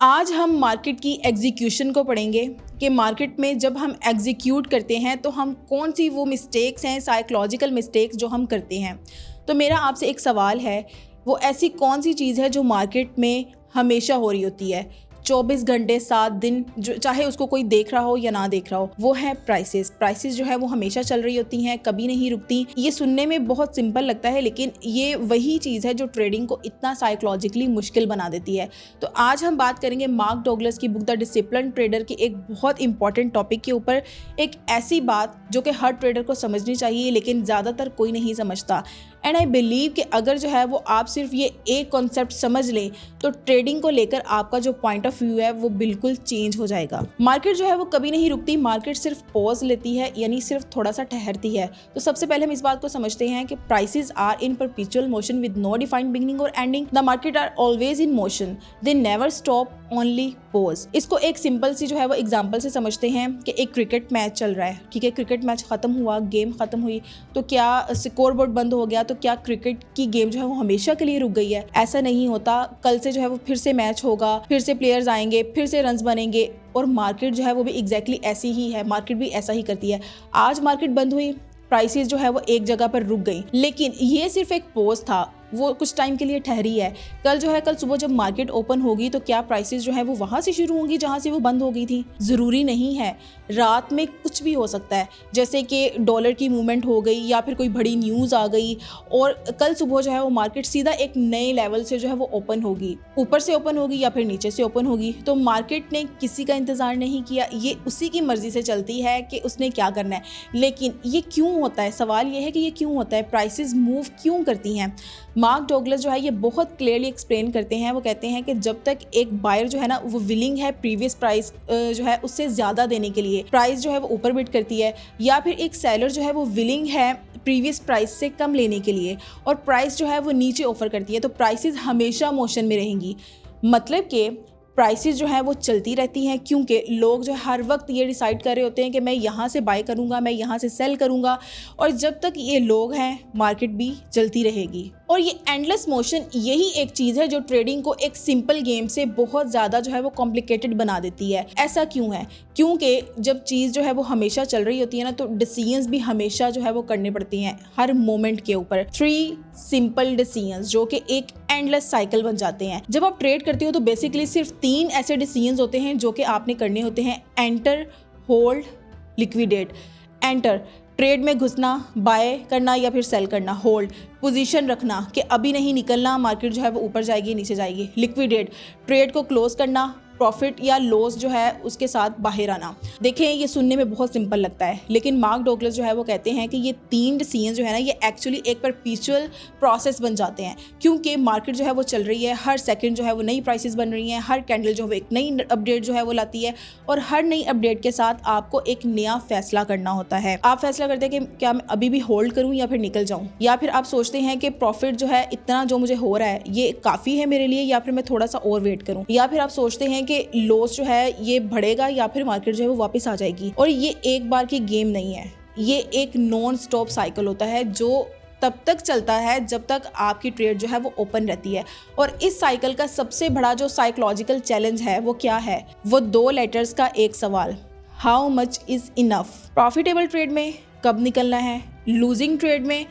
आज हम मार्केट की एग्जीक्यूशन को पढ़ेंगे कि मार्केट में जब हम एग्जीक्यूट करते हैं तो हम कौन सी वो मिस्टेक्स हैं, साइकोलॉजिकल मिस्टेक्स जो हम करते हैं। तो मेरा आपसे एक सवाल है, वो ऐसी कौन सी चीज़ है जो मार्केट में हमेशा हो रही होती है, 24 घंटे 7 दिन, जो चाहे उसको कोई देख रहा हो या ना देख रहा हो, वो है प्राइसेस जो है वो हमेशा चल रही होती हैं, कभी नहीं रुकती। ये सुनने में बहुत सिंपल लगता है, लेकिन ये वही चीज़ है जो ट्रेडिंग को इतना साइकोलॉजिकली मुश्किल बना देती है। तो आज हम बात करेंगे मार्क डॉगलस की बुक द डिसिप्लिन्ड ट्रेडर की एक बहुत इंपॉर्टेंट टॉपिक के ऊपर, एक ऐसी बात जो कि हर ट्रेडर को समझनी चाहिए लेकिन ज़्यादातर कोई नहीं समझता। एंड आई बिलीव कि अगर जो है वो आप सिर्फ ये एक कॉन्सेप्ट समझ लें तो ट्रेडिंग को लेकर आपका जो पॉइंट ऑफ व्यू है वो बिल्कुल चेंज हो जाएगा। मार्केट जो है वो कभी नहीं रुकती, मार्केट सिर्फ पॉज लेती है, यानी सिर्फ थोड़ा सा ठहरती है। तो सबसे पहले हम इस बात को समझते हैं कि prices are in perpetual motion with no defined beginning और एंडिंग। The market are always in motion, they never stop, only pause. इसको एक सिंपल सी जो है वो एग्जाम्पल से समझते हैं कि एक क्रिकेट मैच चल रहा है, ठीक है, क्रिकेट मैच खत्म हुआ, गेम खत्म हुई, तो क्या स्कोर बोर्ड बंद हो गया तो क्या क्रिकेट की गेम जो है वो हमेशा के लिए रुक गई है? ऐसा नहीं होता। कल से जो है वो फिर से मैच होगा, फिर से प्लेयर्स आएंगे, फिर से रन्स बनेंगे, और मार्केट जो है वो भी एग्जैक्टली ऐसी ही है। मार्केट भी ऐसा ही करती है। आज मार्केट बंद हुई, प्राइसेस जो है वो एक जगह पर रुक गई, लेकिन ये सिर्फ एक पोज था, वो कुछ टाइम के लिए ठहरी है। कल सुबह जब मार्केट ओपन होगी तो क्या प्राइसेस जो है वो वहाँ से शुरू होंगी जहाँ से वो बंद हो गई थी? ज़रूरी नहीं है। रात में कुछ भी हो सकता है, जैसे कि डॉलर की मूवमेंट हो गई या फिर कोई बड़ी न्यूज़ आ गई और कल सुबह जो है वो मार्केट सीधा एक नए लेवल से जो है वो ओपन होगी, ऊपर से ओपन होगी या फिर नीचे से ओपन होगी। तो मार्केट ने किसी का इंतज़ार नहीं किया, ये उसी की मर्ज़ी से चलती है कि उसने क्या करना है। लेकिन ये क्यों होता है? सवाल ये है कि ये क्यों होता है, प्राइसेस मूव क्यों करती हैं? मार्क डॉगलस जो है ये बहुत क्लियरली एक्सप्लेन करते हैं। वो कहते हैं कि जब तक एक बायर जो है ना वो विलिंग है प्रीवियस प्राइस जो है उससे ज़्यादा देने के लिए, प्राइस जो है वो ऊपर बिड करती है, या फिर एक सेलर जो है वो विलिंग है प्रीवियस प्राइस से कम लेने के लिए और प्राइस जो है वो नीचे ऑफर करती है, तो प्राइसेस हमेशा मोशन में रहेंगी। मतलब कि प्राइसेस जो है वो चलती रहती हैं, क्योंकि लोग जो हर वक्त ये डिसाइड कर रहे होते हैं कि मैं यहाँ से बाय करूँगा, मैं यहाँ से सेल करूँगा, और जब तक ये लोग हैं मार्केट भी चलती रहेगी। और ये एंडलेस मोशन यही एक चीज़ है जो ट्रेडिंग को एक सिंपल गेम से बहुत ज़्यादा जो है वो कॉम्प्लिकेटेड बना देती है। ऐसा क्यों है? क्योंकि जब चीज़ जो है वो हमेशा चल रही होती है ना, तो डिसीजंस भी हमेशा जो है वो करने पड़ती हैं हर मोमेंट के ऊपर। 3 सिंपल डिसीजंस जो कि एक एंडलेस साइकिल बन जाते हैं। जब आप ट्रेड करते हो तो बेसिकली सिर्फ 3 ऐसे डिसीजंस होते हैं जो कि आपने करने होते हैं: enter, hold, liquidate. Enter, trade में घुसना, बाय करना या फिर सेल करना। होल्ड, पोजीशन रखना कि अभी नहीं निकलना, मार्केट जो है वो ऊपर जाएगी नीचे जाएगी। लिक्विडेट, ट्रेड को क्लोज करना, प्रॉफिट या लॉस जो है उसके साथ बाहर आना। देखें, ये सुनने में बहुत सिंपल लगता है, लेकिन मार्क डॉगलस जो है वो कहते हैं कि ये 3 डिसीजन जो है ना, ये एक्चुअली एक परपेचुअल प्रोसेस बन जाते हैं, क्योंकि मार्केट जो है वो चल रही है, हर सेकंड जो है वो नई प्राइसेस बन रही हैं, हर कैंडल जो है एक नई अपडेट जो है वो लाती है, और हर नई अपडेट के साथ आपको एक नया फैसला करना होता है। आप फैसला करते हैं कि क्या मैं अभी भी होल्ड करूँ या फिर निकल जाऊँ, या फिर आप सोचते हैं कि प्रॉफिट जो है इतना जो मुझे हो रहा है ये काफ़ी है मेरे लिए, या फिर मैं थोड़ा सा और वेट करूँ, या फिर आप सोचते हैं कि लॉस जो है ये बढ़ेगा या फिर मार्केट जो है वो वापस आ जाएगी। और ये एक बार की गेम नहीं है, ये एक नॉन स्टॉप साइकिल होता है जो तब तक चलता है जब तक आपकी ट्रेड जो है वो ओपन रहती है। और इस साइकिल का सबसे बड़ा जो साइकोलॉजिकल चैलेंज है वो क्या है? वो 2 लेटर्स का एक सवाल: how much is enough. Profitable trade में कब निकलना है, लूजिंग ट्रेड में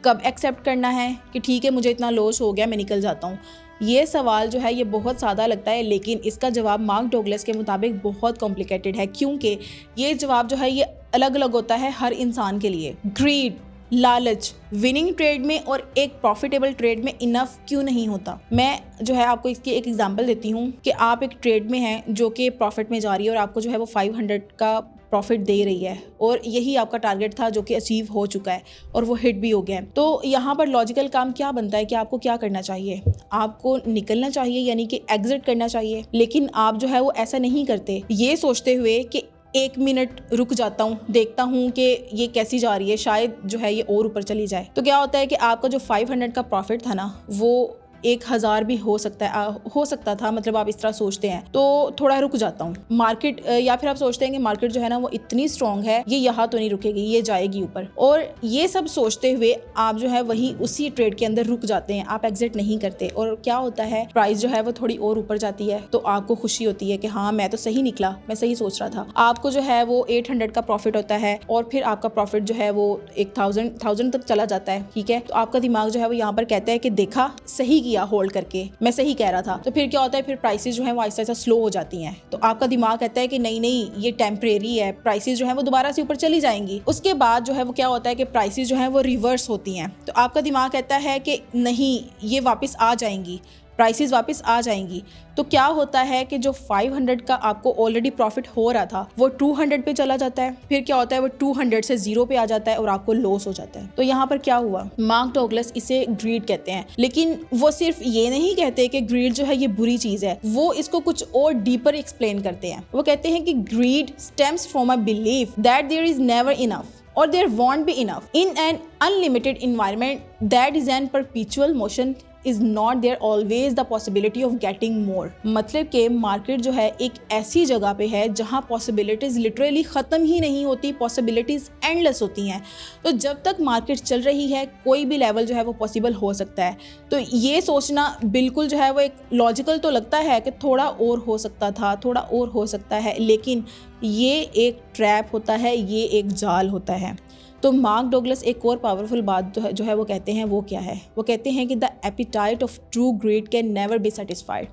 कब एक्सेप्ट करना है कि ठीक है मुझे इतना लॉस हो गया मैं निकल जाता हूँ। ये सवाल जो है ये बहुत सादा लगता है, लेकिन इसका जवाब मार्क डॉगलस के मुताबिक बहुत कॉम्प्लिकेटेड है, क्योंकि ये जवाब जो है ये अलग अलग होता है हर इंसान के लिए। ग्रीड, लालच, विनिंग ट्रेड में और एक प्रॉफिटेबल ट्रेड में इनफ क्यों नहीं होता? मैं जो है आपको इसकी एक एग्जांपल देती हूँ कि आप एक ट्रेड में हैं जो कि प्रॉफिट में जा रही है और आपको जो है वो 500 का प्रॉफिट दे रही है, और यही आपका टारगेट था जो कि अचीव हो चुका है और वो हिट भी हो गया है। तो यहाँ पर लॉजिकल काम क्या बनता है कि आपको क्या करना चाहिए? आपको निकलना चाहिए, यानी कि एग्जिट करना चाहिए। लेकिन आप जो है वो ऐसा नहीं करते, ये सोचते हुए कि 1 मिनट रुक जाता हूँ, देखता हूँ कि ये कैसी जा रही है, शायद जो है ये और ऊपर चली जाए। तो क्या होता है कि आपका जो 500 का प्रॉफिट था ना, वो 1000 भी हो सकता था, मतलब आप इस तरह सोचते हैं तो थोड़ा रुक जाता हूँ मार्केट, या फिर आप सोचते हैं कि मार्केट जो है ना वो इतनी स्ट्रांग है, ये यहाँ तो नहीं रुकेगी, ये जाएगी ऊपर, और ये सब सोचते हुए आप जो है वही उसी ट्रेड के अंदर रुक जाते हैं, आप एग्जिट नहीं करते। और क्या होता है, प्राइस जो है वो थोड़ी और ऊपर जाती है तो आपको खुशी होती है कि हाँ मैं तो सही निकला, मैं सही सोच रहा था। आपको जो है वो 800 का प्रॉफिट होता है और फिर आपका प्रॉफिट जो है वो 1000 तक चला जाता है, ठीक है। तो आपका दिमाग जो है वो यहाँ पर कहता है कि देखा, सही किया होल्ड करके, मैं सही कह रहा था। तो फिर क्या होता है, फिर प्राइसेस जो है वो आहिस्ता आहिस्ता स्लो हो जाती हैं। तो आपका दिमाग कहता है कि नहीं नहीं ये टेम्परेरी है, प्राइसेस जो है वो दोबारा से ऊपर चली जाएंगी। उसके बाद जो है वो क्या होता है कि प्राइसेस जो है वो रिवर्स होती हैं। तो आपका दिमाग कहता है कि नहीं ये वापस आ जाएंगी, प्राइसेस वापस आ जाएंगी। तो क्या होता है कि जो 500 का आपको ऑलरेडी प्रॉफिट हो रहा था वो 200 पे चला जाता है। फिर क्या होता है, वो 200 से 0 पे आ जाता है और आपको लॉस हो जाता है। तो यहाँ पर क्या हुआ, मार्क डॉगलस इसे ग्रीड कहते हैं, लेकिन वो सिर्फ ये नहीं कहते कि ग्रीड जो है ये बुरी चीज है, वो इसको कुछ और डीपर एक्सप्लेन करते हैं। वो कहते हैं कि greed stems from a belief that there is never enough or there won't be enough in an unlimited environment that is an perpetual motion is not there always the possibility of getting more। मतलब कि market जो है एक ऐसी जगह पे है जहाँ पॉसिबिलिटीज़ लिटरली ख़त्म ही नहीं होती, पॉसिबिलिटीज़ एंडलेस होती हैं। तो जब तक मार्केट चल रही है कोई भी लेवल जो है वो पॉसिबल हो सकता है। तो ये सोचना बिल्कुल जो है वो एक लॉजिकल तो लगता है कि थोड़ा और हो सकता था, थोड़ा और हो सकता है, लेकिन ये एक ट्रैप होता है, ये एक जाल होता है। तो मार्क डॉगलस एक और पावरफुल बात जो है वो कहते हैं, वो क्या है, वो कहते हैं कि the appetite of true greed can never be satisfied,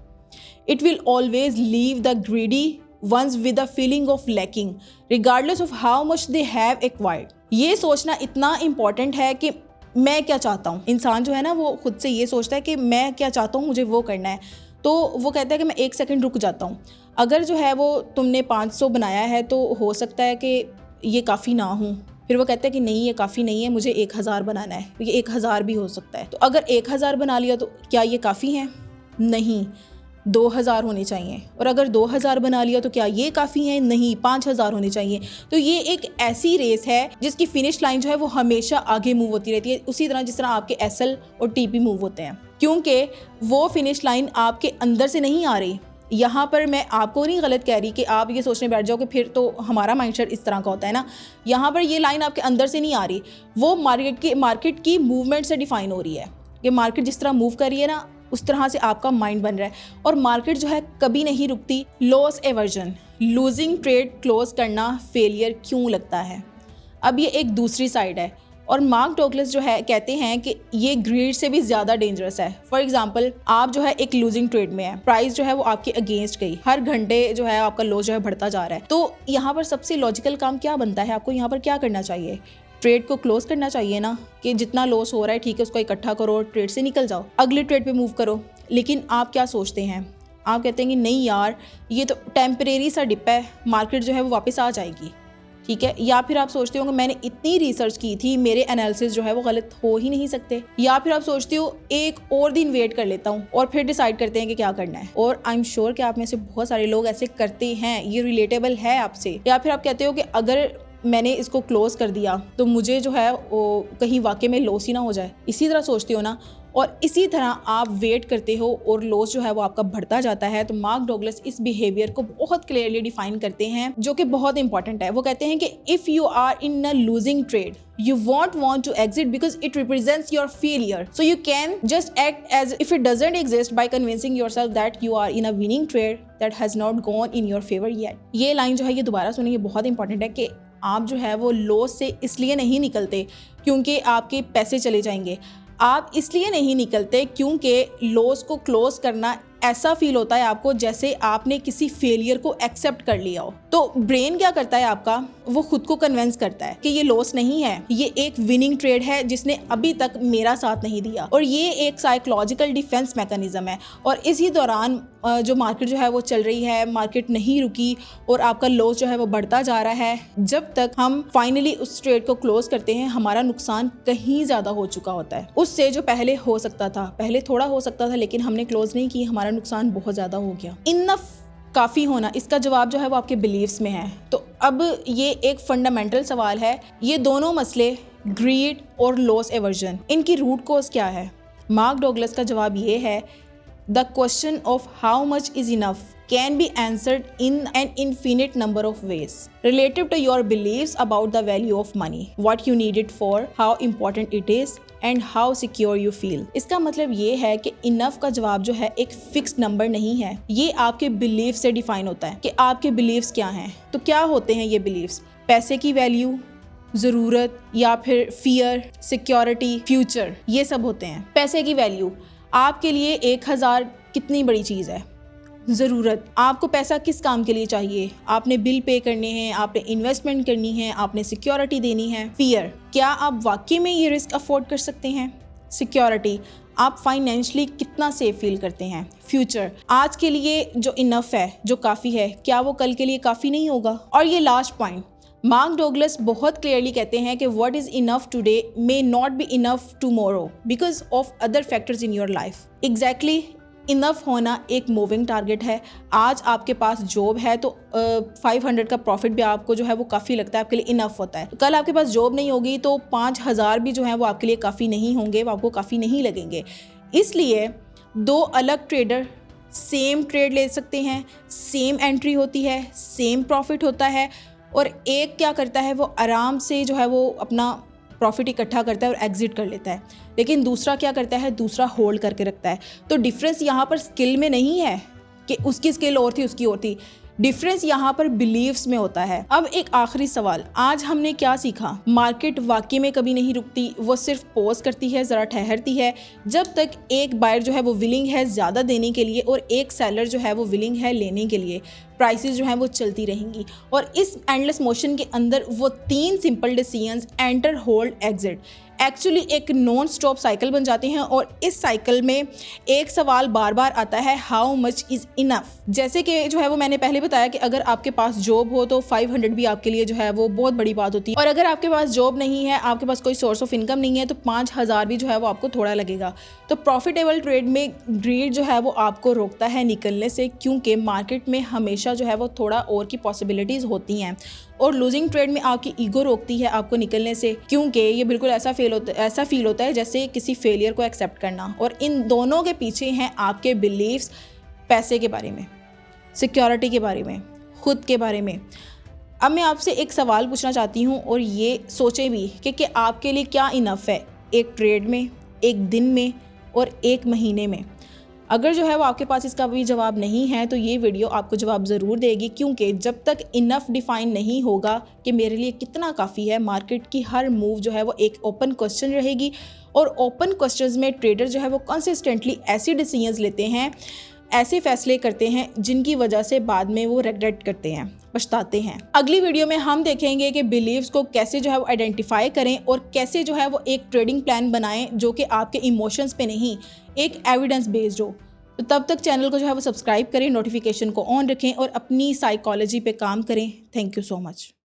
it will always leave the greedy ones with a feeling of lacking regardless of how much they have acquired. ये सोचना इतना इम्पॉर्टेंट है कि मैं क्या चाहता हूँ। इंसान जो है ना वो खुद से ये सोचता है कि मैं क्या चाहता हूँ, मुझे वो करना है। तो वो कहता है कि मैं 1 सेकंड रुक जाता हूँ। अगर जो है वो तुमने 500 बनाया है तो हो सकता है कि ये काफ़ी ना हो। फिर वो कहता है कि नहीं ये काफ़ी नहीं है, मुझे 1000 बनाना है, ये 1000 भी हो सकता है। तो अगर 1000 बना लिया तो क्या ये काफ़ी है? नहीं, 2000 होने चाहिए। और अगर 2000 बना लिया तो क्या ये काफ़ी है? नहीं, 5000 होने चाहिए। तो ये एक ऐसी रेस है जिसकी फिनिश लाइन जो है वो हमेशा आगे मूव होती रहती है, उसी तरह जिस तरह आपके SL और TP मूव होते हैं, क्योंकि वो फिनिश लाइन आपके अंदर से नहीं आ रही। यहाँ पर मैं आपको नहीं गलत कह रही कि आप ये सोचने बैठ जाओ कि फिर तो हमारा माइंडसेट इस तरह का होता है ना। यहाँ पर ये लाइन आपके अंदर से नहीं आ रही, वो मार्केट की मूवमेंट से डिफाइन हो रही है कि मार्केट जिस तरह मूव कर रही है ना उस तरह से आपका माइंड बन रहा है। और मार्केट जो है कभी नहीं रुकती। Loss aversion, losing trade close करना फेलियर क्यों लगता है। अब ये एक दूसरी साइड है और मार्क डॉगलस जो है कहते हैं कि ये ग्रीड से भी ज़्यादा डेंजरस है। फॉर एग्जांपल, आप जो है एक लूजिंग ट्रेड में है, प्राइस जो है वो आपके अगेंस्ट गई, हर घंटे जो है आपका लॉस जो है बढ़ता जा रहा है। तो यहाँ पर सबसे लॉजिकल काम क्या बनता है, आपको यहाँ पर क्या करना चाहिए? ट्रेड को क्लोज करना चाहिए ना, कि जितना लॉस हो रहा है ठीक है उसको इकट्ठा करो, ट्रेड से निकल जाओ, अगले ट्रेड पे मूव करो। लेकिन आप क्या सोचते हैं, आप कहते हैं कि नहीं यार ये तो टेम्परेरी सा डिप है, मार्केट जो है वो वापस आ जाएगी, ठीक है। या फिर आप सोचते हो कि मैंने इतनी रिसर्च की थी, मेरे एनालिसिस जो है वो गलत हो ही नहीं सकते। या फिर आप सोचते हो एक और दिन वेट कर लेता हूँ और फिर डिसाइड करते हैं कि क्या करना है। और आई एम श्योर कि आप में से बहुत सारे लोग ऐसे करते हैं, ये रिलेटेबल है आपसे। या फिर आप कहते हो कि अगर मैंने इसको क्लोज कर दिया तो मुझे जो है वो कहीं वाकई में लॉस ही ना हो जाए, इसी तरह सोचते हो ना। और इसी तरह आप वेट करते हो और लॉस जो है वो आपका बढ़ता जाता है। तो मार्क डॉगलस इस बिहेवियर को बहुत क्लियरली डिफाइन करते हैं, जो कि बहुत इंपॉर्टेंट है। वो कहते हैं कि if you are in a losing trade you won't want to exit because it represents your failure, so you can just act as if it doesn't exist by convincing yourself that you are in a winning trade that has not gone in your favor yet। ये line जो है ये दोबारा सुनिए, बहुत important है कि आप जो है वो लॉस से इसलिए नहीं निकलते क्योंकि आपके पैसे चले जाएंगे, आप इसलिए नहीं निकलते क्योंकि लॉस को क्लोज करना ऐसा फील होता है आपको जैसे आपने किसी फेलियर को एक्सेप्ट कर लिया हो। तो ब्रेन क्या करता है आपका, वो खुद को कन्विंस करता है कि ये लॉस नहीं है, ये एक विनिंग ट्रेड है जिसने अभी तक मेरा साथ नहीं दिया। और ये एक साइकोलॉजिकल डिफेंस मैकेनिज्म है। और इसी दौरान जो मार्केट जो है वो चल रही है, मार्केट नहीं रुकी और आपका लॉस जो है वो बढ़ता जा रहा है। जब तक हम फाइनली उस ट्रेड को क्लोज करते हैं हमारा नुकसान कहीं ज़्यादा हो चुका होता है उससे जो पहले हो सकता था। पहले थोड़ा हो सकता था लेकिन हमने क्लोज नहीं की, हमारा नुकसान बहुत ज़्यादा हो गया। इनफ काफ़ी होना, इसका जवाब जो है वो आपके बिलीव्स में है। तो अब ये एक फंडामेंटल सवाल है, ये दोनों मसले ग्रीड और लॉस एवर्जन, इनकी रूट कॉज क्या है? मार्क डॉगलस का जवाब ये है, the question of how much is enough can be answered in an infinite number of ways relative to your beliefs about the value of money, what you need it for, how important it is and how secure you feel। इसका मतलब ये है कि enough का जवाब जो है एक फिक्स्ड नंबर नहीं है, ये आपके बिलीफ से डिफाइन होता है कि आपके बिलीव्स क्या हैं। तो क्या होते हैं ये बिलीव्स? पैसे की वैल्यू, ज़रूरत या फिर फियर, सिक्योरिटी, फ्यूचर, ये सब होते हैं। पैसे की वैल्यू, आपके लिए 1000 कितनी बड़ी चीज़ है। ज़रूरत, आपको पैसा किस काम के लिए चाहिए? आपने बिल पे करने हैं, आपने इन्वेस्टमेंट करनी है, आपने सिक्योरिटी देनी है। फियर, क्या आप वाकई में ये रिस्क अफोर्ड कर सकते हैं? सिक्योरिटी, आप फाइनेंशियली कितना सेफ फील करते हैं। फ्यूचर, आज के लिए जो इनफ है, जो काफ़ी है, क्या वो कल के लिए काफ़ी नहीं होगा। और ये लास्ट पॉइंट, मार्क डॉगलस बहुत क्लियरली कहते हैं कि what is enough today may not be enough tomorrow because of other factors in your life. Exactly, enough होना एक मूविंग टारगेट है। आज आपके पास जॉब है तो 500 का प्रॉफिट भी आपको जो है वो काफ़ी लगता है, आपके लिए इनफ होता है। कल आपके पास जॉब नहीं होगी तो 5000 भी जो है वो आपके लिए काफ़ी नहीं होंगे, वो आपको काफ़ी नहीं लगेंगे। इसलिए दो अलग ट्रेडर सेम ट्रेड ले सकते हैं, सेम एंट्री होती है, सेम प्रॉफिट होता है, और एक क्या करता है वो आराम से जो है वो अपना प्रॉफिट इकट्ठा करता है और एग्जिट कर लेता है, लेकिन दूसरा क्या करता है, दूसरा होल्ड करके रखता है। तो डिफरेंस यहाँ पर स्किल में नहीं है कि उसकी स्किल और थी उसकी और थी, डिफरेंस यहाँ पर बिलीव्स में होता है। अब एक आखिरी सवाल, आज हमने क्या सीखा? मार्केट वाकई में कभी नहीं रुकती, वो सिर्फ पॉज करती है, ज़रा ठहरती है जब तक एक बायर जो है वो विलिंग है ज़्यादा देने के लिए और एक सेलर जो है वो विलिंग है लेने के लिए। प्राइसेस जो हैं वो चलती रहेंगी और इस एंडलेस मोशन के अंदर वो 3 simple decisions, enter, hold, exit, actually एक नॉन स्टॉप साइकिल बन जाते हैं। और इस साइकिल में एक सवाल बार बार आता है, हाउ मच इज़ इनफ। जैसे कि जो है वो मैंने पहले बताया कि अगर आपके पास जॉब हो तो 500 भी आपके लिए जो है वो बहुत बड़ी बात होती है, और अगर आपके पास जॉब नहीं है, आपके पास कोई सोर्स ऑफ इनकम नहीं है, तो 5000 भी जो है वो आपको थोड़ा लगेगा। तो प्रॉफिटेबल ट्रेड में ग्रीड जो है वो आपको रोकता है निकलने से, क्योंकि मार्केट में हमेशा जो है वो थोड़ा और की पॉसिबिलिटीज़ होती हैं, और लूजिंग ट्रेड में आपकी ईगो रोकती है आपको निकलने से, क्योंकि ये बिल्कुल ऐसा फील होता है जैसे किसी फेलियर को एक्सेप्ट करना। और इन दोनों के पीछे हैं आपके बिलीव्स, पैसे के बारे में, सिक्योरिटी के बारे में, खुद के बारे में। अब मैं आपसे एक सवाल पूछना चाहती हूँ, और ये सोचें भी कि आपके लिए क्या इनफ है एक ट्रेड में, एक दिन में और एक महीने में। अगर जो है वो आपके पास इसका भी जवाब नहीं है तो ये वीडियो आपको जवाब ज़रूर देगी, क्योंकि जब तक इनफ डिफाइन नहीं होगा कि मेरे लिए कितना काफ़ी है, मार्केट की हर मूव जो है वो एक ओपन क्वेश्चन रहेगी। और ओपन क्वेश्चंस में ट्रेडर जो है वो कंसिस्टेंटली ऐसी डिसीजंस लेते हैं, ऐसे फैसले करते हैं जिनकी वजह से बाद में वो रिग्रेट करते हैं, पछताते हैं। अगली वीडियो में हम देखेंगे कि बिलीव्स को कैसे जो है वो आइडेंटिफाई करें और कैसे जो है वो एक ट्रेडिंग प्लान बनाएं जो कि आपके इमोशंस पे नहीं, एक एविडेंस बेस्ड हो। तो तब तक चैनल को जो है वो सब्सक्राइब करें, नोटिफिकेशन को ऑन रखें और अपनी साइकोलॉजी पे काम करें। Thank you so much.